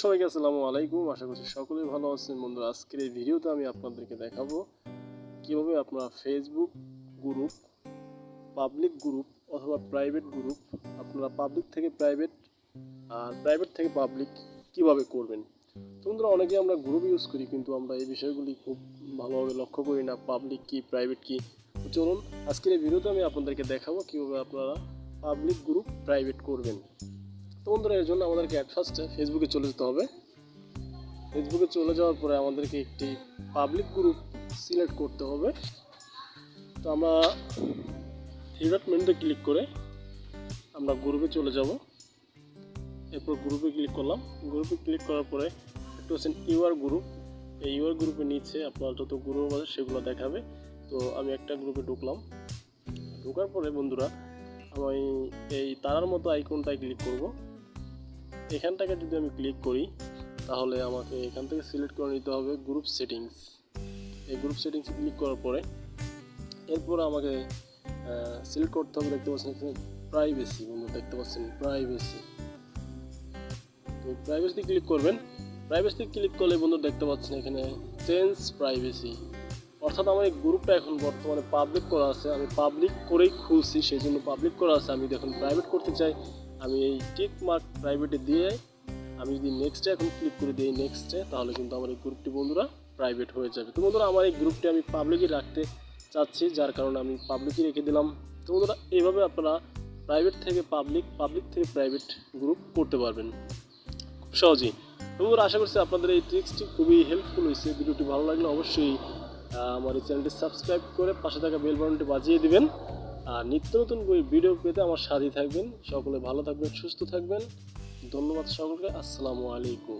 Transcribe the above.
সবাইকে আসসালামু আলাইকুম। আশা করছি সকলেই ভালো আছেন। বন্ধুরা, আজকের এই ভিডিওতে আমি আপনাদেরকে দেখাবো কিভাবে আপনারা ফেসবুক গ্রুপ, পাবলিক গ্রুপ অথবা প্রাইভেট গ্রুপ আপনারা পাবলিক থেকে প্রাইভেট আর প্রাইভেট থেকে পাবলিক কিভাবে করবেন। তো বন্ধুরা, অনেকে আমরা গ্রুপ ইউজ করি কিন্তু আমরা এই বিষয়গুলি খুব ভালোভাবে লক্ষ্য করি না, পাবলিক কি প্রাইভেট কি। তো চলুন আজকের এই ভিডিওতে আমি আপনাদেরকে দেখাবো কিভাবে আপনারা পাবলিক গ্রুপ প্রাইভেট করবেন। তো বন্ধুরা, এর জন্য আমাদেরকে অ্যাট ফার্স্টে ফেসবুকে চলে যেতে হবে। ফেসবুকে চলে যাওয়ার পরে আমাদেরকে একটি পাবলিক গ্রুপ সিলেক্ট করতে হবে। তো আমরা থ্রি ডট মেনুতে ক্লিক করে আমরা গ্রুপে চলে যাব। এরপর গ্রুপে ক্লিক করলাম। গ্রুপে ক্লিক করার পরে একটু হচ্ছেন ইউআর গ্রুপ। এই ইউআর গ্রুপের নিচে আপনার যত গ্রুপ আছে সেগুলো দেখাবে। তো আমি একটা গ্রুপে ঢুকলাম। ঢোকার পরে বন্ধুরা, আমি এই তারার মতো আইকনটায় ক্লিক করব। এখানটাকে যদি আমি ক্লিক করি তাহলে আমাকে এখান থেকে সিলেক্ট করে নিতে হবে গ্রুপ সেটিংস। এই গ্রুপ সেটিংসে ক্লিক করার পরে এরপর আমাকে সিলেক্ট করতে হবে, দেখতে পাচ্ছেন এখানে প্রাইভেসি। বন্ধু দেখতে পাচ্ছেন প্রাইভেসি। তো প্রাইভেসি ক্লিক করবেন। প্রাইভেসি ক্লিক করলে বন্ধু দেখতে পাচ্ছেন এখানে চেঞ্জ প্রাইভেসি, অর্থাৎ আমার এই গ্রুপটা এখন বর্তমানে পাবলিক করা আছে। আমি পাবলিক করেই খুলছি, সেই জন্য পাবলিক করা আছে। আমি যখন প্রাইভেট করতে চাই আমি এই টিক মার্ক প্রাইভেটে দিয়ে আমি যদি নেক্সটে এখন ক্লিক করে দিই নেক্সটে, তাহলে কিন্তু আমার এই গ্রুপটি বন্ধুরা প্রাইভেট হয়ে যাবে। তো বন্ধুরা, আমার এই গ্রুপটি আমি পাবলিকই রাখতে চাচ্ছি, যার কারণে আমি পাবলিকই রেখে দিলাম। তো বন্ধুরা, এইভাবে আপনারা প্রাইভেট থেকে পাবলিক, পাবলিক থেকে প্রাইভেট গ্রুপ করতে পারবেন খুব সহজেই। তো বন্ধুরা, আশা করছি আপনাদের এই ট্রিক্সটি খুবই হেল্পফুল হয়েছে। ভিডিওটি ভালো লাগলে অবশ্যই আমার এই চ্যানেলটি সাবস্ক্রাইব করে পাশে থাকা বেল বাটনটি বাজিয়ে দিবেন। আর নিত্য নতুন ভিডিও পেতে আমার সাথেই থাকবেন। সকলে ভালো থাকবেন, সুস্থ থাকবেন। ধন্যবাদ সকলকে। আসসালামু আলাইকুম।